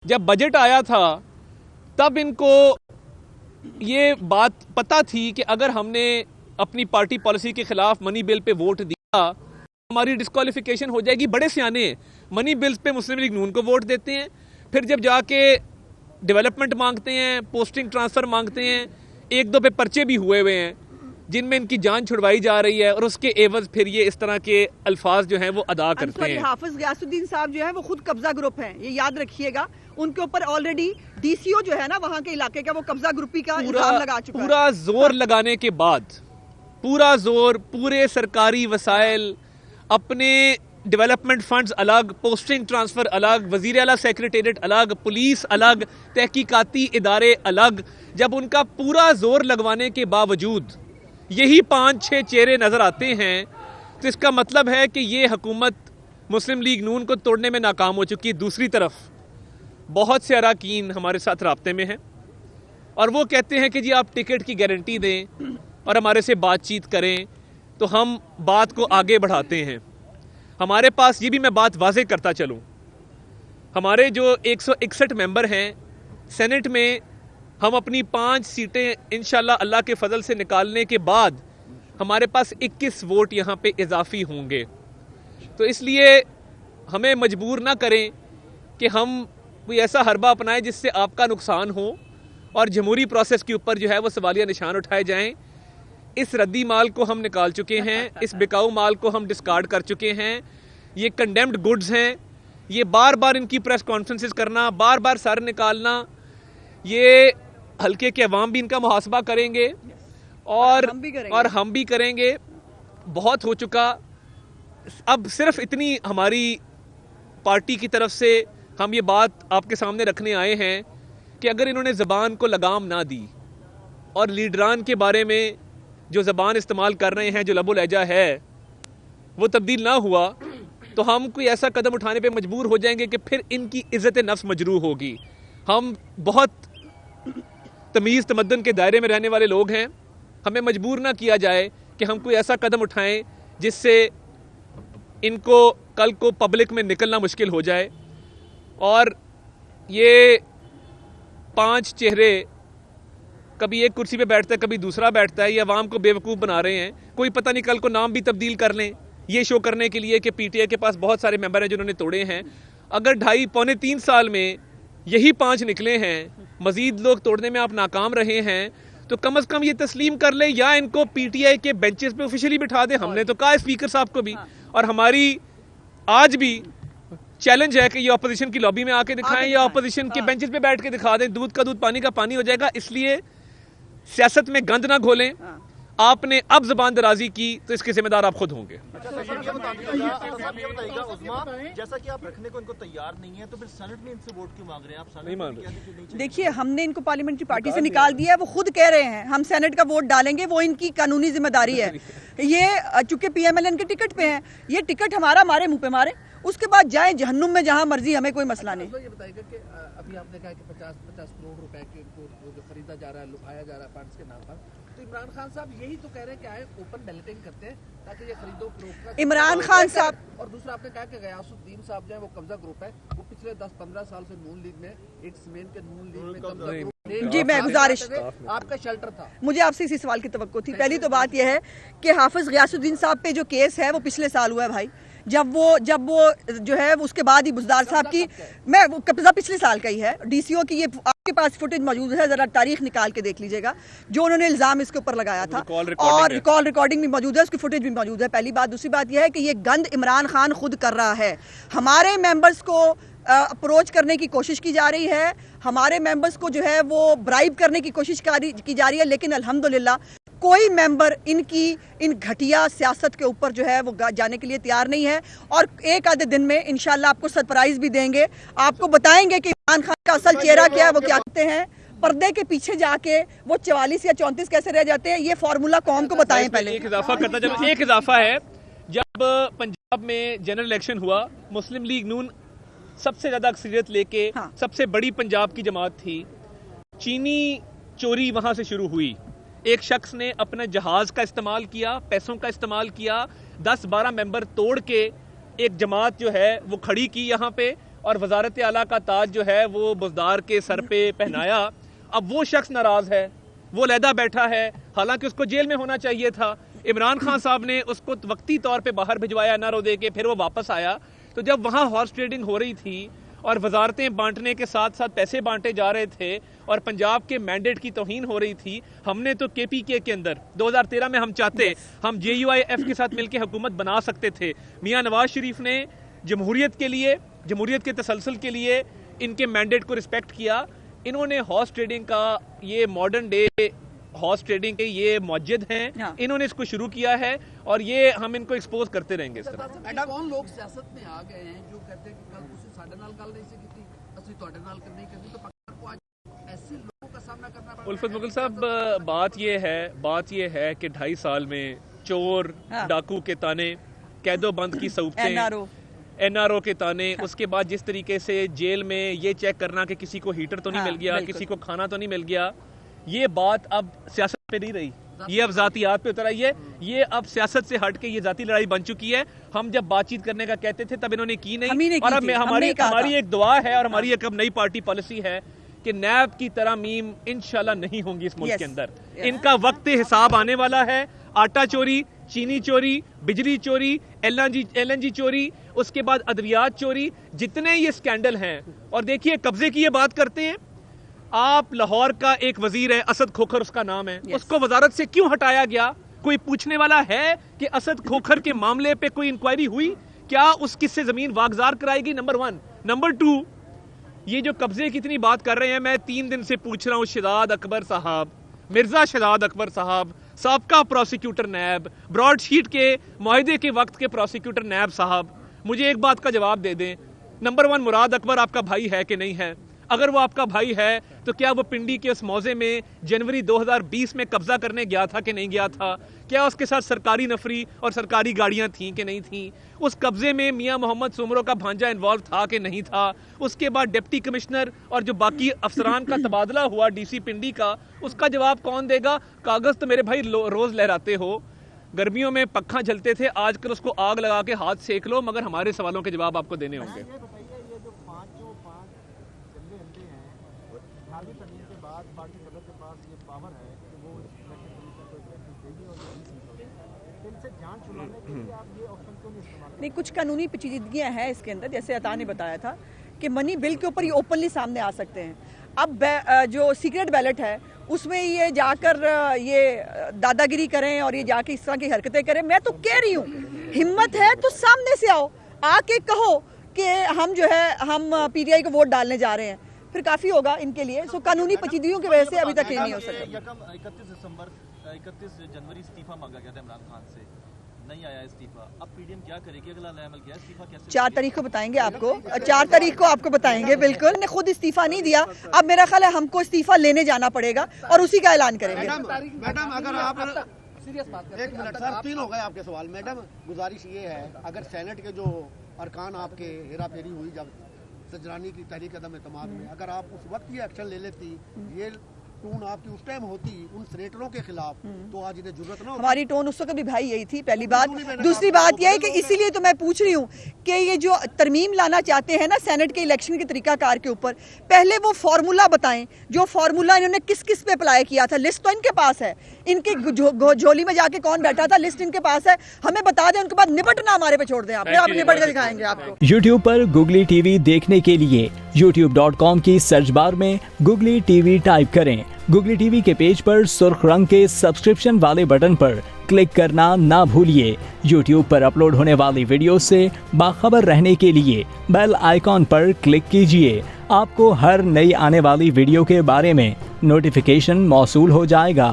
جب بجٹ آیا تھا تب ان کو یہ بات پتہ تھی کہ اگر ہم نے اپنی پارٹی پالیسی کے خلاف منی بل پہ ووٹ دیا ہماری ڈسکوالیفیکیشن ہو جائے گی. بڑے سیانے ہیں, منی بلز پہ مسلم لیگ نون کو ووٹ دیتے ہیں, پھر جب جا کے ڈیولپمنٹ مانگتے ہیں, پوسٹنگ ٹرانسفر مانگتے ہیں, ایک دو پہ پرچے بھی ہوئے ہیں جن میں ان کی جان چھڑوائی جا رہی ہے, اور اس کے عوض پھر یہ اس طرح کے الفاظ جو ہیں وہ ادا کرتے ہیں. حافظ غیاث الدین صاحب جو ہیں وہ خود قبضہ گروپ ہیں, یہ یاد رکھیے گا. ان کے اوپر آلریڈی ڈی سی او جو ہے نا وہاں کے علاقے کا وہ قبضہ گروپی کا الزام لگا چکا ہے. پورا زور لگانے کے بعد, پورا زور, پورے سرکاری وسائل, اپنے ڈیولپمنٹ فنڈز الگ, پوسٹنگ ٹرانسفر الگ, وزیر اعلیٰ سیکریٹریٹ الگ, پولیس الگ, تحقیقاتی ادارے الگ, جب ان کا پورا زور لگوانے کے باوجود یہی 5-6 چہرے نظر آتے ہیں تو اس کا مطلب ہے کہ یہ حکومت مسلم لیگ نون کو توڑنے میں ناکام ہو چکی ہے. دوسری طرف بہت سے اراکین ہمارے ساتھ رابطے میں ہیں اور وہ کہتے ہیں کہ جی آپ ٹکٹ کی گارنٹی دیں اور ہمارے سے بات چیت کریں تو ہم بات کو آگے بڑھاتے ہیں. ہمارے پاس یہ بھی میں بات واضح کرتا چلوں, ہمارے جو 161 ممبر ہیں سینٹ میں, ہم اپنی 5 سیٹیں انشاءاللہ اللہ کے فضل سے نکالنے کے بعد ہمارے پاس 21 ووٹ یہاں پہ اضافی ہوں گے. تو اس لیے ہمیں مجبور نہ کریں کہ ہم کوئی ایسا حربہ اپنائیں جس سے آپ کا نقصان ہو اور جمہوری پروسیس کے اوپر جو ہے وہ سوالیہ نشان اٹھائے جائیں. اس ردی مال کو ہم نکال چکے ہیں, اس بکاؤ مال کو ہم ڈسکارڈ کر چکے ہیں. یہ کنڈیمڈ گڈز ہیں. یہ بار بار ان کی پریس کانفرنسز کرنا, بار بار سر نکالنا, یہ حلقے کے عوام بھی ان کا محاسبہ کریں گے اور ہم بھی کریں گے. بہت ہو چکا. اب صرف اتنی ہماری پارٹی کی طرف سے ہم یہ بات آپ کے سامنے رکھنے آئے ہیں کہ اگر انہوں نے زبان کو لگام نہ دی اور لیڈران کے بارے میں جو زبان استعمال کر رہے ہیں, جو لب و لہجہ ہے, وہ تبدیل نہ ہوا تو ہم کوئی ایسا قدم اٹھانے پہ مجبور ہو جائیں گے کہ پھر ان کی عزت نفس مجروح ہوگی. ہم بہت تمیز تمدن کے دائرے میں رہنے والے لوگ ہیں, ہمیں مجبور نہ کیا جائے کہ ہم کوئی ایسا قدم اٹھائیں جس سے ان کو کل کو پبلک میں نکلنا مشکل ہو جائے. اور یہ 5 چہرے, کبھی ایک کرسی پہ بیٹھتا ہے کبھی دوسرا بیٹھتا ہے, یہ عوام کو بے وقوف بنا رہے ہیں. کوئی پتہ نہیں کل کو نام بھی تبدیل کر لیں یہ شو کرنے کے لیے کہ پی ٹی آئی کے پاس بہت سارے ممبر ہیں جنہوں نے توڑے ہیں. اگر 2.5-3 سال میں یہی 5 نکلے ہیں, مزید لوگ توڑنے میں آپ ناکام رہے ہیں, تو کم از کم یہ تسلیم کر لیں یا ان کو پی ٹی آئی کے بینچز پہ آفیشلی بٹھا دیں. ہم نے تو کہا اسپیکر صاحب کو بھی, اور ہماری آج بھی چیلنج ہے کہ یہ اپوزیشن کی لابی میں آ کے دکھائیں یا اپوزیشن کے بینچز پہ بیٹھ کے دکھا دیں. دودھ کا دودھ پانی کا پانی ہو جائے گا. اس لیے سیاست میں گند نہ گھولیں. آپ نے اب زبان درازی کی تو اس کے ذمہ دار آپ خود ہوں گے. جیسا کہ آپ رکھنے کو ان کو تیار نہیں ہے تو پھر سینٹ میں ان سے ووٹ کیوں مانگ رہے ہیں آپ؟ نہیں مان رہے. دیکھیے ہم نے ان کو پارلیمنٹری پارٹی سے نکال دیا ہے, وہ خود کہہ رہے ہیں ہم سینٹ کا ووٹ ڈالیں گے, وہ ان کی قانونی ذمہ داری ہے. یہ چونکہ پی ایم ایل این کے ٹکٹ پہ ہیں, یہ ٹکٹ ہمارے منہ پہ مارے, اس کے بعد جائیں جہنم میں جہاں مرضی, ہمیں کوئی مسئلہ نہیں. یہ بتائیے گا کہ ابھی آپ نے کہا کہ 50 کروڑ روپے کے جو خریدا جا رہا ہے, لٹایا جا رہا ہے فنڈز کے نام پر, تو عمران خان صاحب یہی تو کہہ رہے ہیں کہ آئے اوپن بیلٹنگ کرتے ہیں تاکہ یہ خرید و فروخت کا. عمران خان صاحب, اور دوسرا آپ نے کہا کہ غیاث الدین صاحب جو ہے وہ قبضہ گروپ ہے, وہ پچھلے 10-15 سال سے نون لیگ میں, ایک سمین کے نون لیگ میں قبضہ گروپ. جی میں گزارش, آپ کا شیلٹر تھا, مجھے آپ سے اسی سوال کی توقع تھی. پہلی تو بات یہ ہے کہ حافظ غیاث الدین صاحب پہ جو کیس ہے وہ پچھلے سال ہوا ہے بھائی. جب وہ جو ہے اس کے بعد ہی بزدار صاحب کی, میں وہ قبضہ پچھلے سال کا ہی ہے, ڈی سی او کی, یہ آپ کے پاس فوٹیج موجود ہے, ذرا تاریخ نکال کے دیکھ لیجئے گا جو انہوں نے الزام اس کے اوپر لگایا تھا, اور کال ریکارڈنگ بھی موجود ہے, اس کی فوٹیج بھی موجود ہے. پہلی بات. دوسری بات یہ ہے کہ یہ گند عمران خان خود کر رہا ہے. ہمارے ممبرز کو اپروچ کرنے کی کوشش کی جا رہی ہے, ہمارے ممبرز کو جو ہے وہ برائب کرنے کی کوشش کی جا رہی ہے, لیکن الحمدللہ کوئی ممبر ان گھٹیا سیاست کے اوپر جو ہے وہ جانے کے لیے تیار نہیں ہے. اور ایک آدھے دن میں انشاءاللہ آپ کو سرپرائز بھی دیں گے, آپ کو بتائیں گے کہ عمران خان کا اصل چہرہ کیا ہے, وہ کیا کہتے ہیں. پردے کے پیچھے جا کے وہ 44 یا 34 کیسے رہ جاتے ہیں, یہ فارمولا قوم کو بتائیں. پہلے ایک اضافہ ہے, جب پنجاب میں جنرل الیکشن ہوا, مسلم لیگ نون سب سے زیادہ اکثریت لے کے, سب سے بڑی پنجاب کی جماعت تھی. چینی چوری وہاں سے شروع ہوئی. ایک شخص نے اپنے جہاز کا استعمال کیا, پیسوں کا استعمال کیا, 10-12 ممبر توڑ کے ایک جماعت جو ہے وہ کھڑی کی یہاں پہ, اور وزارت اعلیٰ کا تاج جو ہے وہ بزدار کے سر پہ پہنایا. اب وہ شخص ناراض ہے, وہ علیحدہ بیٹھا ہے, حالانکہ اس کو جیل میں ہونا چاہیے تھا. عمران خان صاحب نے اس کو وقتی طور پہ باہر بھجوایا NRO دے کے, پھر وہ واپس آیا. تو جب وہاں ہارس ٹریڈنگ ہو رہی تھی اور وزارتیں بانٹنے کے ساتھ ساتھ پیسے بانٹے جا رہے تھے اور پنجاب کے مینڈیٹ کی توہین ہو رہی تھی, ہم نے تو KPK کے اندر 2013 میں ہم چاہتے ہم JUIF کے ساتھ مل کے حکومت بنا سکتے تھے. میاں نواز شریف نے جمہوریت کے لیے, جمہوریت کے تسلسل کے لیے ان کے مینڈیٹ کو رسپیکٹ کیا. انہوں نے ہارس ٹریڈنگ کا, یہ ماڈرن ڈے ہارس ٹریڈنگ کے یہ موجد ہیں, انہوں نے اس کو شروع کیا ہے اور یہ ہم ان کو ایکسپوز کرتے رہیں گے. کون لوگ سیاست میں آ گئے ہیں جو کہتے ہیں کہ کل تسی ساڈے نال گل نہیں سی کیتی, اسی تواڈے نال نہیں کرنی, تو پاکستان کو آج ایسے لوگوں کا سامنا کرنا پڑ رہا ہے. الفت مغل صاحب, بات یہ ہے کہ 2.5 سال میں چور ڈاکو کے تانے, قید و بند کی صوبتیں, NRO کے تانے, اس کے بعد جس طریقے سے جیل میں یہ چیک کرنا کہ کسی کو ہیٹر تو نہیں مل گیا, کسی کو کھانا تو نہیں مل گیا, یہ بات اب سیاست پہ نہیں رہی, یہ اب ذاتیات پہ اتر آئی ہے. یہ اب سیاست سے ہٹ کے یہ ذاتی لڑائی بن چکی ہے. ہم جب بات چیت کرنے کا کہتے تھے تب انہوں نے کی نہیں, اور اب ہماری ایک دعا ہے اور ہماری ایک اب نئی پارٹی پالیسی ہے کہ نیب کی ترامیم انشاءاللہ نہیں ہوں گی اس ملک کے اندر. ان کا وقت حساب آنے والا ہے. آٹا چوری, چینی چوری, بجلی چوری, LNG چوری, اس کے بعد ادویات چوری, جتنے یہ سکینڈل ہیں. اور دیکھیے قبضے کی یہ بات کرتے ہیں آپ, لاہور کا ایک وزیر ہے اسد کھوکھر اس کا نام ہے, اس کو وزارت سے کیوں ہٹایا گیا؟ کوئی پوچھنے والا ہے کہ اسد کھوکھر کے معاملے پہ کوئی انکوائری ہوئی کیا؟ اس کس سے زمین واگزار کرائے گی؟ نمبر 1. نمبر 2, یہ جو قبضے کی اتنی بات کر رہے ہیں, میں 3 دن سے پوچھ رہا ہوں شہزاد اکبر صاحب, مرزا شہزاد اکبر صاحب, سابقہ پروسیکیوٹر نیب, براڈ شیٹ کے معاہدے کے وقت کے پروسیکیوٹر نیب صاحب, مجھے ایک بات کا جواب دے دیں. نمبر 1, مراد اکبر آپ کا بھائی ہے کہ نہیں ہے؟ اگر وہ آپ کا بھائی ہے تو کیا وہ پنڈی کے اس موضع میں جنوری 2020 میں قبضہ کرنے گیا تھا کہ نہیں گیا تھا؟ کیا اس کے ساتھ سرکاری نفری اور سرکاری گاڑیاں تھیں کہ نہیں تھیں؟ اس قبضے میں میاں محمد سومرو کا بھانجا انوالو تھا کہ نہیں تھا؟ اس کے بعد ڈپٹی کمشنر اور جو باقی افسران کا تبادلہ ہوا DC پنڈی کا, اس کا جواب کون دے گا؟ کاغذ تو میرے بھائی روز لہراتے ہو, گرمیوں میں پکھا جلتے تھے, آج کل اس کو آگ لگا کے ہاتھ سیک لو, مگر ہمارے سوالوں کے جواب آپ کو دینے ہوں گے. نہیں, کچھ قانونی پیچیدگیاں ہیں اس کے اندر, جیسے عطا نے بتایا تھا کہ منی بل کے اوپر یہ اوپنلی سامنے آ سکتے ہیں. اب جو سیکریٹ بیلٹ ہے اس میں یہ جا کر یہ دادا گیری کریں اور یہ جا کے اس طرح کی حرکتیں کریں. میں تو کہہ رہی ہوں ہمت ہے تو سامنے سے آؤ, آ کے کہو کہ ہم جو ہے ہم PTI کو ووٹ ڈالنے جا رہے ہیں, پھر کافی ہوگا ان کے لیے. سو قانونی پیچیدگیوں کی وجہ سے ابھی تک یہ نہیں ہو سکا. 31 جنوری استعفیٰ مانگا گیا تھا عمران خان سے, نہیں آیا استعفیٰ. اب PDM کیا کرے گی؟ اگلا عمل کیا ہے؟ استعفیٰ کیسے؟ 4 تاریخ کو بتائیں گے آپ کو, 4 تاریخ کو آپ کو بتائیں گے. بالکل, نے خود استعفیٰ نہیں دیا, اب میرا خیال ہے ہم کو استعفیٰ لینے جانا پڑے گا اور اسی کا اعلان کریں گے. میڈم اگر آپ ایک منٹ سر, 3 ہو گئے آپ کے سوال. میڈم گزارش یہ ہے, اگر سینٹ کے جو ارکان آپ کے ہیرا پھیری ہوئی جب سجرانی کی تحریک عدم اعتماد میں, اگر آپ اس وقت یہ ایکشن لے لیتی, یہ ٹون آپ کی اس ٹائم ہوتی ان سینیٹروں کے خلاف, تو آج انہیں ضرورت نہ ہوتی. ہماری ٹون اس وقت بھی بھائی یہی تھی, پہلی بات. دوسری بات یہ ہے کہ اسی لیے تو میں پوچھ رہی ہوں کہ یہ جو ترمیم لانا چاہتے ہیں نا سینٹ کے الیکشن کے طریقہ کار کے اوپر, پہلے وہ فارمولا بتائیں, جو فارمولا انہوں نے کس کس پہ اپلائی کیا تھا. لسٹ تو ان کے پاس ہے, ان کے جھولی میں جا کے کون بیٹھا تھا, لسٹ ان کے پاس ہے. ہمیں بتا دیں, ان کے بعد نپٹنا ہمارے پہ چھوڑ دیں. آپ نپٹ کے دکھائیں گے آپ کو. YouTube پر گوگلی TV دیکھنے کے لیے youtube.com کی سرچ بار میں گوگلی TV ٹائپ کریں. گوگلی TV کے پیج پر سرخ رنگ کے سبسکرپشن والے بٹن پر کلک کرنا نہ بھولیے. YouTube پر اپلوڈ ہونے والی ویڈیو سے باخبر رہنے کے لیے بیل آئیکن پر کلک کیجیے. آپ کو ہر نئی آنے والی ویڈیو کے بارے میں نوٹیفیکیشن موصول ہو جائے گا.